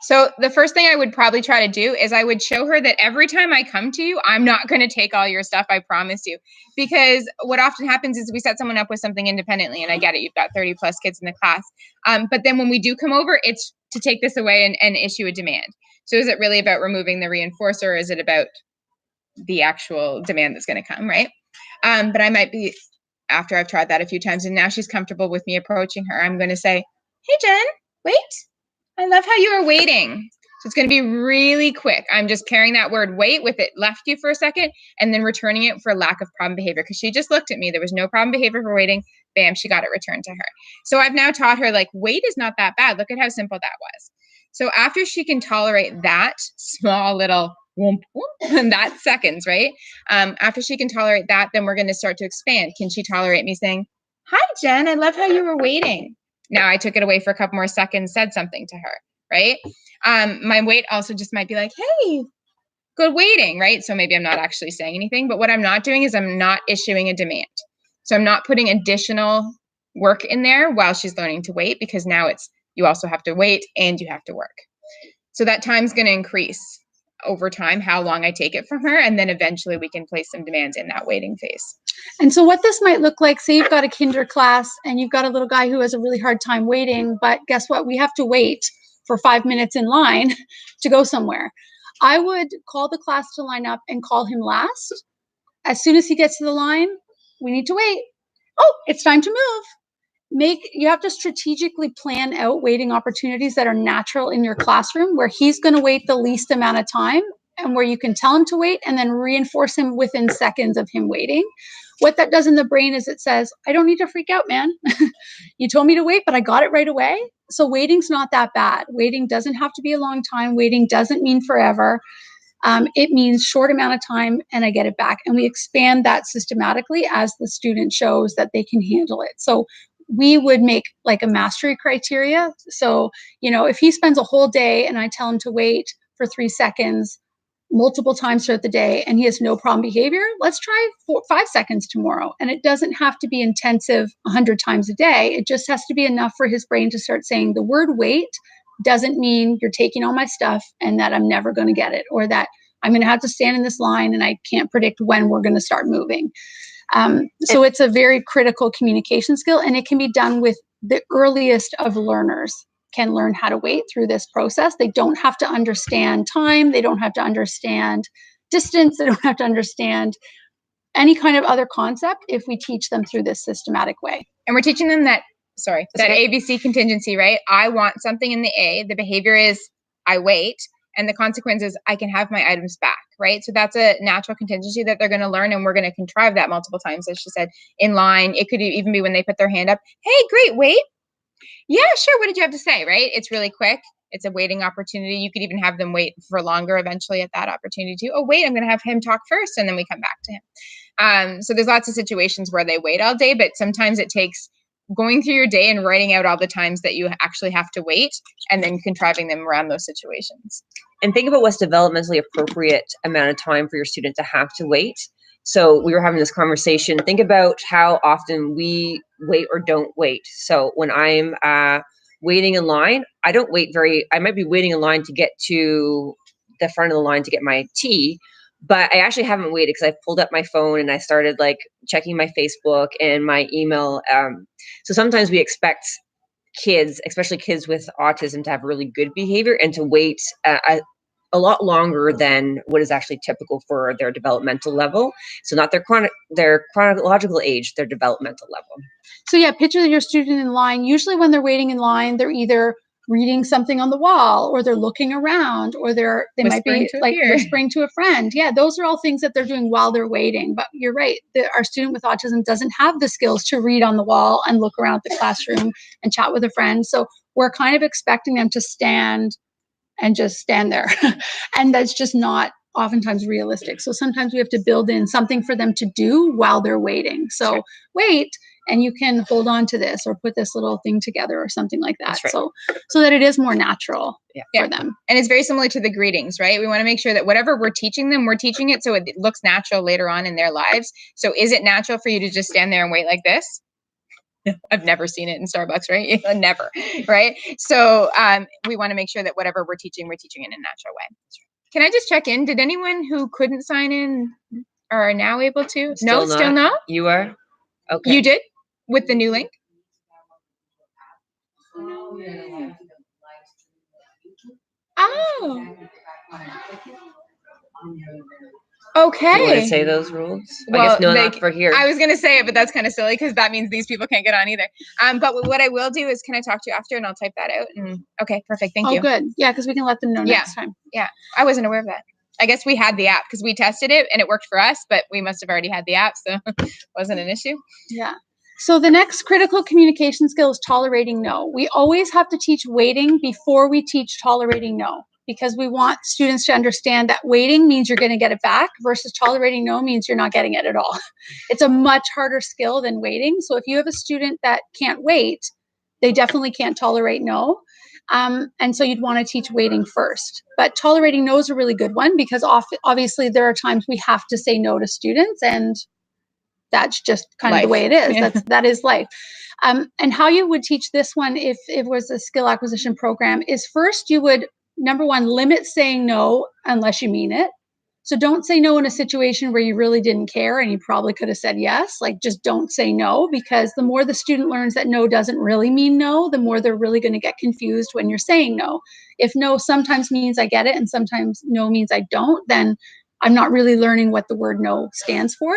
So the first thing I would probably try to do is I would show her that every time I come to you, I'm not going to take all your stuff, I promise you. Because what often happens is we set someone up with something independently, and I get it, you've got 30 plus kids in the class. But then when we do come over, it's to take this away and issue a demand. So is it really about removing the reinforcer, or is it about the actual demand that's going to come, right? But I might be, after I've tried that a few times and now she's comfortable with me approaching her, I'm going to say, "Hey, Jen, wait. I love how you are waiting." So it's going to be really quick. I'm just carrying that word wait with it left you for a second and then returning it for lack of problem behavior, because she just looked at me. There was no problem behavior for waiting. Bam, she got it returned to her. So I've now taught her, like, wait is not that bad. Look at how simple that was. So after she can tolerate that small little whoomp, whoomp, and that's seconds, right? After she can tolerate that, then we're going to start to expand. Can she tolerate me saying, "Hi, Jen, I love how you were waiting"? Now I took it away for a couple more seconds, said something to her, right? My wait also just might be like, "Hey, good waiting," right? So maybe I'm not actually saying anything, but what I'm not doing is I'm not issuing a demand. So I'm not putting additional work in there while she's learning to wait, because now it's, you also have to wait and you have to work. So that time's going to increase over time, how long I take it from her, and then eventually we can place some demands in that waiting phase. And so what this might look like, say you've got a kinder class and you've got a little guy who has a really hard time waiting, but guess what? We have to wait for 5 minutes in line to go somewhere. I would call the class to line up and call him last. As soon as he gets to the line, we need to wait. Oh, it's time to move. You have to strategically plan out waiting opportunities that are natural in your classroom, where he's going to wait the least amount of time and where you can tell him to wait and then reinforce him within seconds of him waiting. What that does in the brain is it says, I don't need to freak out, man. You told me to wait, but I got it right away. So waiting's not that bad. Waiting doesn't have to be a long time. Waiting doesn't mean forever. It means short amount of time and I get it back. And we expand that systematically as the student shows that they can handle it. So we would make like a mastery criteria. So, if he spends a whole day and I tell him to wait for 3 seconds multiple times throughout the day and he has no problem behavior, let's try 5 seconds tomorrow. And it doesn't have to be intensive 100 times a day. It just has to be enough for his brain to start saying the word wait doesn't mean you're taking all my stuff and that I'm never going to get it, or that I'm going to have to stand in this line and I can't predict when we're going to start moving. So it's a very critical communication skill, and it can be done with the earliest of learners can learn how to wait through this process. They don't have to understand time. They don't have to understand distance. They don't have to understand any kind of other concept if we teach them through this systematic way. And we're teaching them that ABC contingency, right? I want something in the A. The behavior is I wait. And the consequence is I can have my items back, right? So that's a natural contingency that they're going to learn, and we're going to contrive that multiple times, as she said, in line. It could even be when they put their hand up. Hey, great, wait. Yeah, sure. What did you have to say, right? It's really quick. It's a waiting opportunity. You could even have them wait for longer eventually at that opportunity too. Oh, wait, I'm going to have him talk first, and then we come back to him. So there's lots of situations where they wait all day, but sometimes it takes going through your day and writing out all the times that you actually have to wait and then contriving them around those situations. And think about what's developmentally appropriate amount of time for your student to have to wait. So we were having this conversation. Think about how often we wait or don't wait. So when I'm waiting in line, I might be waiting in line to get to the front of the line to get my tea, but I actually haven't waited because I pulled up my phone and I started like checking my Facebook and my email. So sometimes we expect kids, especially kids with autism, to have really good behavior and to wait a lot longer than what is actually typical for their developmental level. So not their chronological age, their developmental level. So yeah, picture your student in line. Usually when they're waiting in line, they're either reading something on the wall, or they're looking around, or they might be like whispering to a friend. Yeah, those are all things that they're doing while they're waiting. But you're right, our student with autism doesn't have the skills to read on the wall and look around the classroom and chat with a friend. So we're kind of expecting them to stand and just stand there. And that's just not oftentimes realistic. So sometimes we have to build in something for them to do while they're waiting. So sure. Wait, and you can hold on to this or put this little thing together or something like that. Right. So that it is more natural for them. And it's very similar to the greetings, right? We want to make sure that whatever we're teaching them, we're teaching it so it looks natural later on in their lives. So is it natural for you to just stand there and wait like this? I've never seen it in Starbucks, right? Never, right? So we want to make sure that whatever we're teaching in a natural way. Can I just check in? Did anyone who couldn't sign in are now able to? Still not? You are? Okay. You did? With the new link? Oh. Okay. You want to say those rules? Well, I guess not for here. I was going to say it, but that's kind of silly because that means these people can't get on either. But what I will do is, can I talk to you after and I'll type that out? Okay, perfect. Thank you. Oh, good. Yeah, because we can let them know next time. Yeah, I wasn't aware of that. I guess we had the app because we tested it and it worked for us, but we must have already had the app, so it wasn't an issue. Yeah. So the next critical communication skill is tolerating no. We always have to teach waiting before we teach tolerating no, because we want students to understand that waiting means you're going to get it back versus tolerating no means you're not getting it at all. It's a much harder skill than waiting. So if you have a student that can't wait, they definitely can't tolerate no. And so you'd want to teach waiting first. But tolerating no is a really good one because obviously there are times we have to say no to students, and that's just kind of the way it is. That is life. And how you would teach this one if it was a skill acquisition program is first you would, number one, limit saying no unless you mean it. So don't say no in a situation where you really didn't care and you probably could have said yes. Like, just don't say no, because the more the student learns that no doesn't really mean no, the more they're really going to get confused when you're saying no. If no sometimes means I get it and sometimes no means I don't, then I'm not really learning what the word no stands for.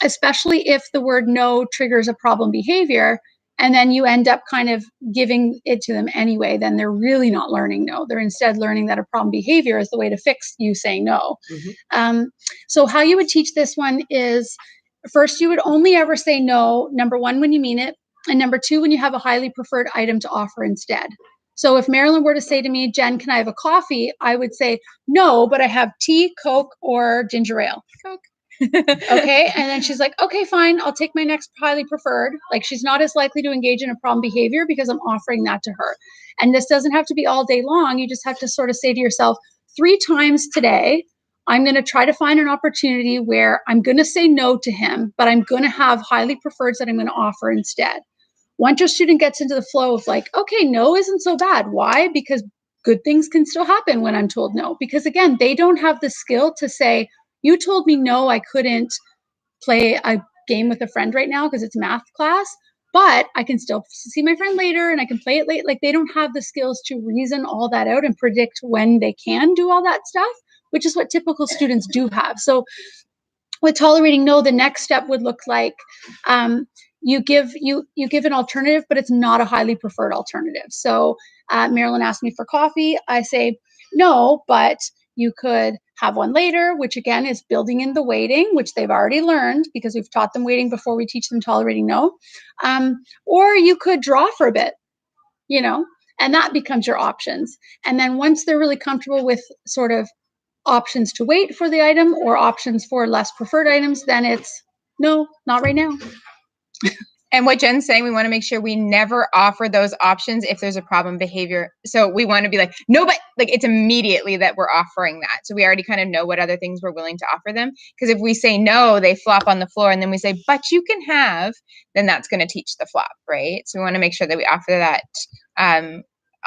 Especially if the word no triggers a problem behavior, and then you end up kind of giving it to them anyway, then they're really not learning no. They're instead learning that a problem behavior is the way to fix you saying no. So how you would teach this one is, first, you would only ever say no, number one, when you mean it, and number two, when you have a highly preferred item to offer instead. So if Marilyn were to say to me, Jen, can I have a coffee? I would say, no, but I have tea, Coke, or ginger ale. Coke. Okay. And then she's like, okay, fine. I'll take my next highly preferred. Like, she's not as likely to engage in a problem behavior because I'm offering that to her. And this doesn't have to be all day long. You just have to sort of say to yourself, 3 times today, I'm going to try to find an opportunity where I'm going to say no to him, but I'm going to have highly preferreds that I'm going to offer instead. Once your student gets into the flow of like, okay, no isn't so bad. Why? Because good things can still happen when I'm told no. Because again, they don't have the skill to say, you told me no, I couldn't play a game with a friend right now because it's math class, but I can still see my friend later and I can play it late. Like, they don't have the skills to reason all that out and predict when they can do all that stuff, which is what typical students do have. So with tolerating no, the next step would look like you give an alternative, but it's not a highly preferred alternative. So Marilyn asked me for coffee. I say no, but you could have one later, which again is building in the waiting, which they've already learned because we've taught them waiting before we teach them tolerating no. Or you could draw for a bit, and that becomes your options. And then once they're really comfortable with sort of options to wait for the item or options for less preferred items, then it's no, not right now. And what Jen's saying, we want to make sure we never offer those options if there's a problem behavior. So we want to be like, no, but like it's immediately that we're offering that. So we already kind of know what other things we're willing to offer them. Because if we say no, they flop on the floor and then we say, but you can have, then that's going to teach the flop, right? So we want to make sure that we offer that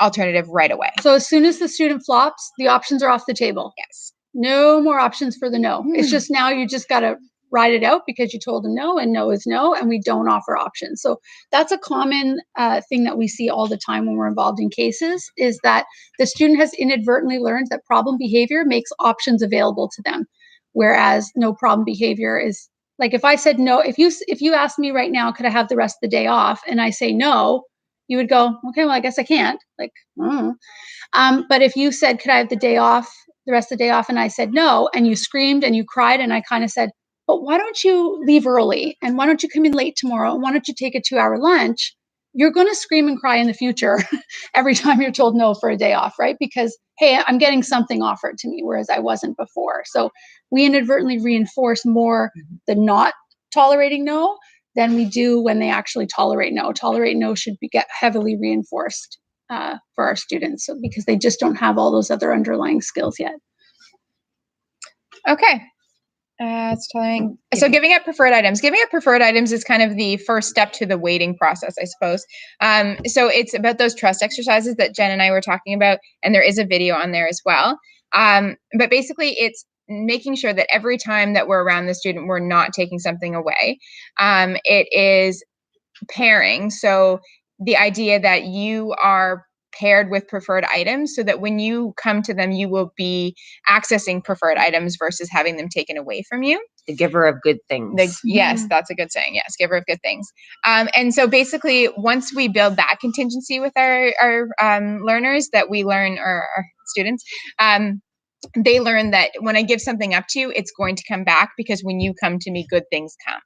alternative right away. So as soon as the student flops, the options are off the table. Yes. No more options for the no. It's just now you just got to ride it out because you told them no, and no is no, and we don't offer options. So that's a common thing that we see all the time when we're involved in cases, is that the student has inadvertently learned that problem behavior makes options available to them, whereas no problem behavior is like, if I said no, if you asked me right now, could I have the rest of the day off, and I say no, you would go, okay, well, I guess I can't. Like, but if you said, could I have the day off, the rest of the day off, and I said no, and you screamed and you cried, and I kind of said, but why don't you leave early? And why don't you come in late tomorrow? And why don't you take a 2-hour lunch? You're going to scream and cry in the future every time you're told no for a day off, right? Because, hey, I'm getting something offered to me, whereas I wasn't before. So we inadvertently reinforce more the not tolerating no than we do when they actually tolerate no. Tolerate no should get heavily reinforced for our students, because they just don't have all those other underlying skills yet. Okay. So giving up preferred items. Giving up preferred items is kind of the first step to the waiting process, I suppose. So it's about those trust exercises that Jen and I were talking about, and there is a video on there as well. But basically, it's making sure that every time that we're around the student, we're not taking something away. It is pairing. So the idea that you are paired with preferred items so that when you come to them, you will be accessing preferred items versus having them taken away from you. The giver of good things. Yes, that's a good saying. Yes, giver of good things. And so basically, once we build that contingency with our learners, that we learn, or our students, they learn that when I give something up to you, it's going to come back, because when you come to me, good things come.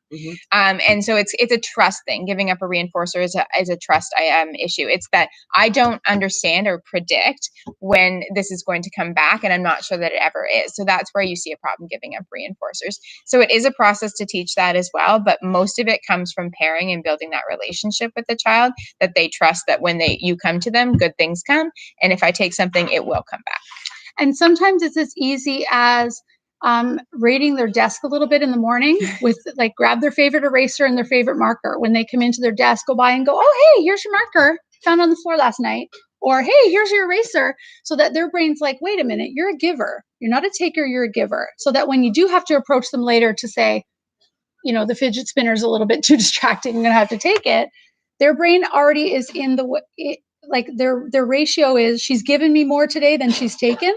And so it's a trust thing. Giving up a reinforcer is a trust issue. It's that I don't understand or predict when this is going to come back, and I'm not sure that it ever is. So that's where you see a problem giving up reinforcers. So it is a process to teach that as well, but most of it comes from pairing and building that relationship with the child, that they trust that when you come to them, good things come, and if I take something, it will come back. And sometimes it's as easy as raiding their desk a little bit in the morning with, like, grab their favorite eraser and their favorite marker. When they come into their desk, go by and go, oh, hey, here's your marker, found on the floor last night. or, hey, here's your eraser, so that their brain's like, wait a minute, you're a giver. You're not a taker, you're a giver. So that when you do have to approach them later to say, the fidget spinner is a little bit too distracting, I'm going to have to take it. Their brain already is in like their ratio is, she's given me more today than she's taken.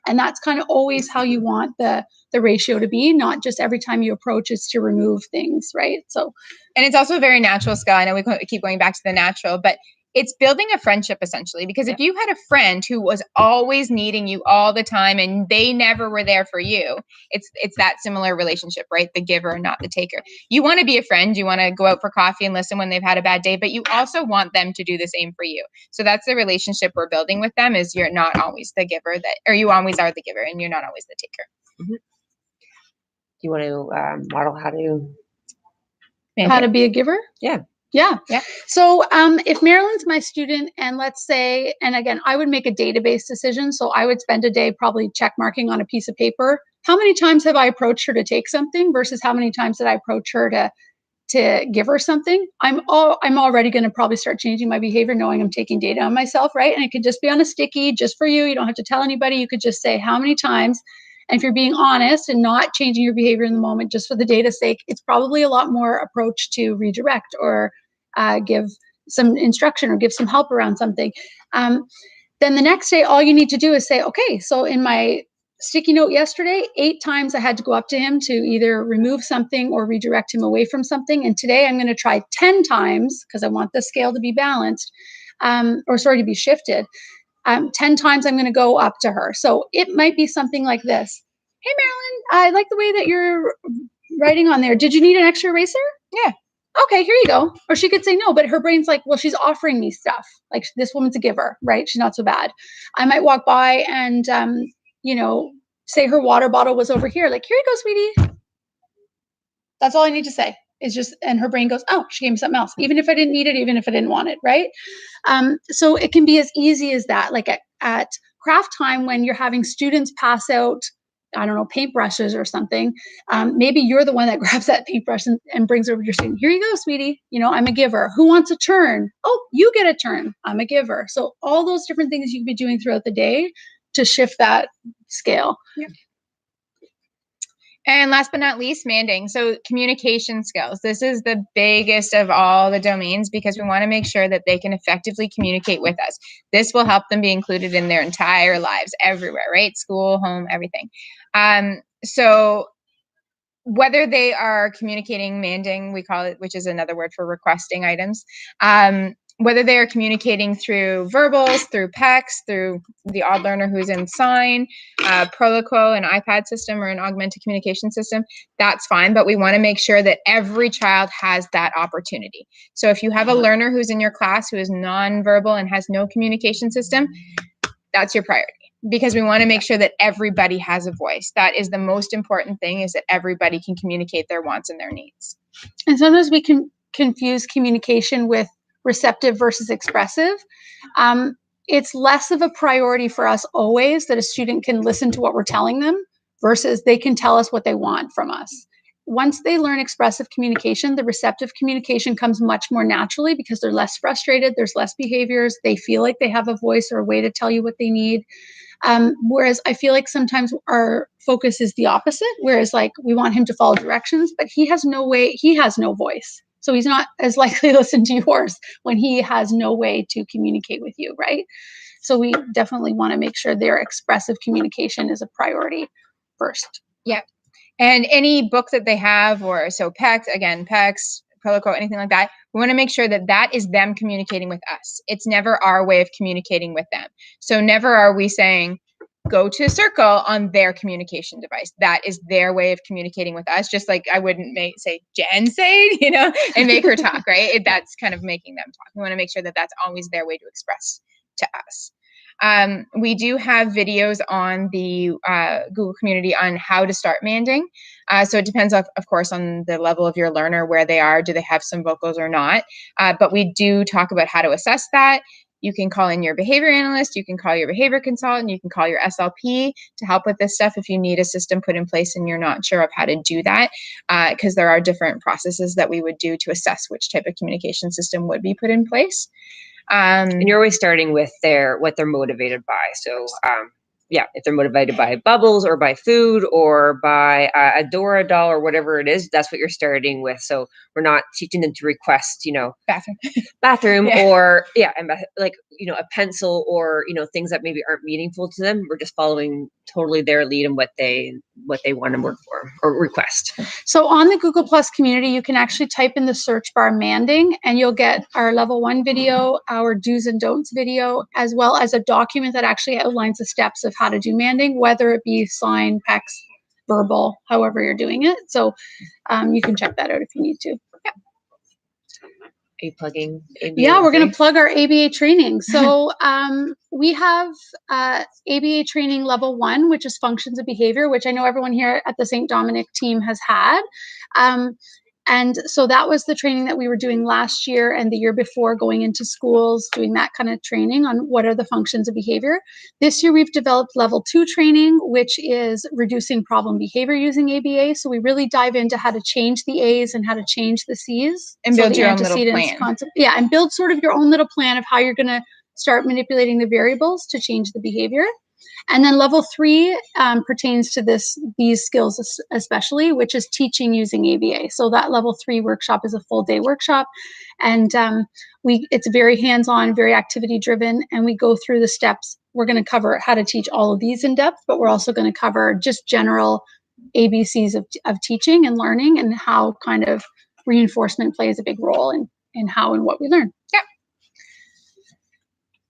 And that's kind of always how you want the ratio to be, not just every time you approach it's to remove things, right? So, and it's also a very natural skill. I know we keep going back to the natural, but it's building a friendship essentially, because if you had a friend who was always needing you all the time and they never were there for you, it's that similar relationship, right? The giver, not the taker. You want to be a friend. You want to go out for coffee and listen when they've had a bad day, but you also want them to do the same for you. So that's the relationship we're building with them, is you're not always the giver or you always are the giver and you're not always the taker. Mm-hmm. Do you want to model how to be a giver? Yeah. So if Marilyn's my student, and let's say, and again, I would make a database decision. So I would spend a day probably check marking on a piece of paper. How many times have I approached her to take something versus how many times did I approach her to give her something? I'm already going to probably start changing my behavior, knowing I'm taking data on myself, right? And it could just be on a sticky just for you. You don't have to tell anybody. You could just say how many times. And if you're being honest and not changing your behavior in the moment just for the data's sake, it's probably a lot more approach to redirect or give some instruction or give some help around something. Then the next day, all you need to do is say, okay, so in my sticky note yesterday, 8 times I had to go up to him to either remove something or redirect him away from something. And today I'm going to try 10 times, because I want the scale to be balanced, to be shifted. 10 times I'm going to go up to her. So it might be something like this. Hey, Marilyn, I like the way that you're writing on there. Did you need an extra eraser? Yeah. Okay, here you go. Or she could say no, but her brain's like, well, she's offering me stuff. Like, this woman's a giver, right? She's not so bad. I might walk by and, say her water bottle was over here. Like, here you go, sweetie. That's all I need to say. It's just, and her brain goes, oh, she gave me something else, even if I didn't need it, even if I didn't want it, right? So it can be as easy as that. Like at craft time, when you're having students pass out, I don't know, paintbrushes or something, maybe you're the one that grabs that paintbrush and brings it over to your student. Here you go, sweetie. I'm a giver. Who wants a turn? Oh, you get a turn. I'm a giver. So all those different things you can be doing throughout the day to shift that scale. Yeah. And last but not least, manding. So communication skills. This is the biggest of all the domains, because we want to make sure that they can effectively communicate with us. This will help them be included in their entire lives, everywhere, right? School, home, everything. So whether they are communicating, manding, we call it, which is another word for requesting items, whether they are communicating through verbals, through PECs, through the odd learner who's in sign, Proloquo, an iPad system or an augmented communication system, that's fine. But we want to make sure that every child has that opportunity. So if you have a learner who's in your class who is nonverbal and has no communication system, that's your priority, because we want to make sure that everybody has a voice. That is the most important thing, is that everybody can communicate their wants and their needs. And sometimes we can confuse communication with receptive versus expressive. It's less of a priority for us always that a student can listen to what we're telling them versus they can tell us what they want from us. Once they learn expressive communication, the receptive communication comes much more naturally, because they're less frustrated, there's less behaviors, they feel like they have a voice or a way to tell you what they need. Whereas I feel like sometimes our focus is the opposite, whereas like we want him to follow directions, but he has no voice. So he's not as likely to listen to yours when he has no way to communicate with you, right? So we definitely want to make sure their expressive communication is a priority first. Yeah. And any book that they have, or so PECs, Proloquo, anything like that, we want to make sure that that is them communicating with us. It's never our way of communicating with them. So never are we saying, go to circle on their communication device. That is their way of communicating with us. Just like I wouldn't say Jen say, and make her talk, right? That's kind of making them talk. We want to make sure that that's always their way to express to us. We do have videos on the Google community on how to start manding. So it depends, of course, on the level of your learner, where they are. Do they have some vocals or not? But we do talk about how to assess that. You can call in your behavior analyst, you can call your behavior consultant, you can call your SLP to help with this stuff if you need a system put in place and you're not sure of how to do that, because there are different processes that we would do to assess which type of communication system would be put in place. And you're always starting with what they're motivated by. So if they're motivated by bubbles or by food or by a Dora doll or whatever it is, that's what you're starting with. So we're not teaching them to request, bathroom or like, a pencil or, things that maybe aren't meaningful to them. We're just following totally their lead and what they want to work for or request. So on the Google Plus community, you can actually type in the search bar manding, and you'll get our level 1 video, our do's and don'ts video, as well as a document that actually outlines the steps of how to do manding, whether it be sign, PECS, verbal, however you're doing it. So you can check that out if you need to. Yeah. Are you plugging ABA? Yeah, we're going to plug our ABA training. So we have ABA training level 1, which is functions of behavior, which I know everyone here at the St. Dominic team has had. And so that was the training that we were doing last year and the year before, going into schools, doing that kind of training on what are the functions of behavior. This year, we've developed level 2 training, which is reducing problem behavior using ABA. So we really dive into how to change the A's and how to change the C's. And build your own little plan. And build sort of your own little plan of how you're going to start manipulating the variables to change the behavior. And then level 3 pertains to these skills especially, which is teaching using ABA. So that level 3 workshop is a full day workshop, and it's very hands-on, very activity driven, and we go through the steps. We're going to cover how to teach all of these in depth, but we're also going to cover just general ABCs of teaching and learning, and how kind of reinforcement plays a big role in how and what we learn. Yeah.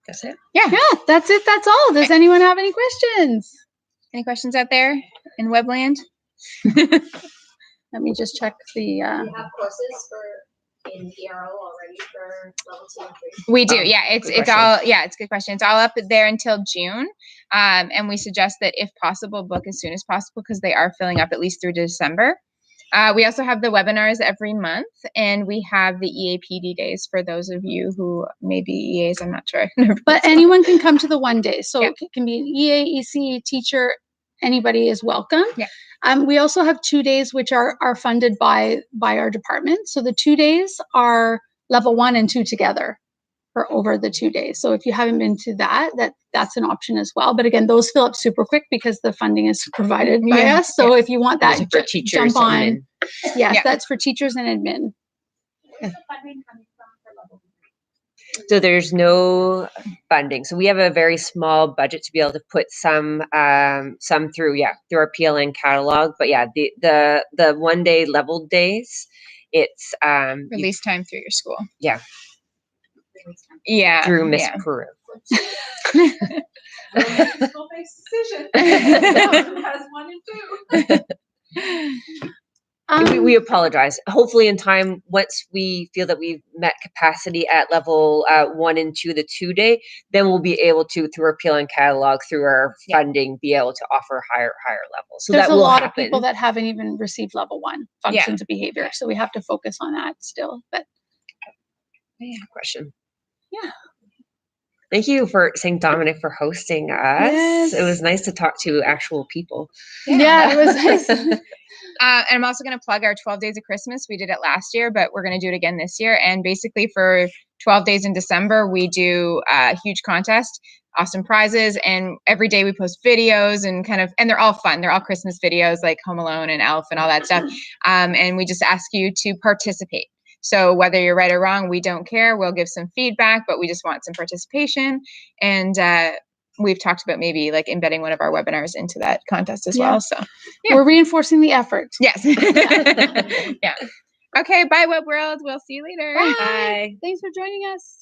That's it. Yeah, that's it. That's all. Does anyone have any questions? Any questions out there in Webland? Let me just check the. You have courses in ERO already for level 2 and 3? We do. Yeah, it's all. Yeah, it's a good question. It's all up there until June, and we suggest that if possible, book as soon as possible because they are filling up at least through December. We also have the webinars every month, and we have the EAPD days for those of you who may be EAs. I'm not sure. But anyone can come to the one day. So it can be an EA, EC, teacher, anybody is welcome. Yeah. We also have 2 days, which are funded by our department. So the 2 days are level 1 and 2 together for over the 2 days. So if you haven't been to that's an option as well. But again, those fill up super quick because the funding is provided by us. So if you want that, for teachers, jump on. admin. Yes, that's for teachers and admin. Where's the funding coming from for level 3? So there's no funding. So we have a very small budget to be able to put some through our PLN catalog. But the 1 day level days, it's Release time through your school. Yeah. Yeah. Through Miss Peru. School-based decision. Who has 1 and 2? We apologize. Hopefully in time, once we feel that we've met capacity at level 1 and 2, the 2 day, then we'll be able to, through our PLN catalog, through our funding, be able to offer higher levels. So there's that will a lot happen. of people that haven't even received level 1 functions of behavior. So we have to focus on that still. But question. Yeah. Thank you for St. Dominic for hosting us. Yes. It was nice to talk to actual people. Yeah, it was nice. And I'm also going to plug our 12 Days of Christmas. We did it last year, but we're going to do it again this year. And basically for 12 days in December, we do a huge contest, awesome prizes. And every day we post videos and they're all fun. They're all Christmas videos like Home Alone and Elf and all that stuff. And we just ask you to participate. So whether you're right or wrong, we don't care. We'll give some feedback, but we just want some participation. And we've talked about maybe like embedding one of our webinars into that contest as well. So we're reinforcing the effort. Yes. Yeah. Okay. Bye, Web World. We'll see you later. Bye. Thanks for joining us.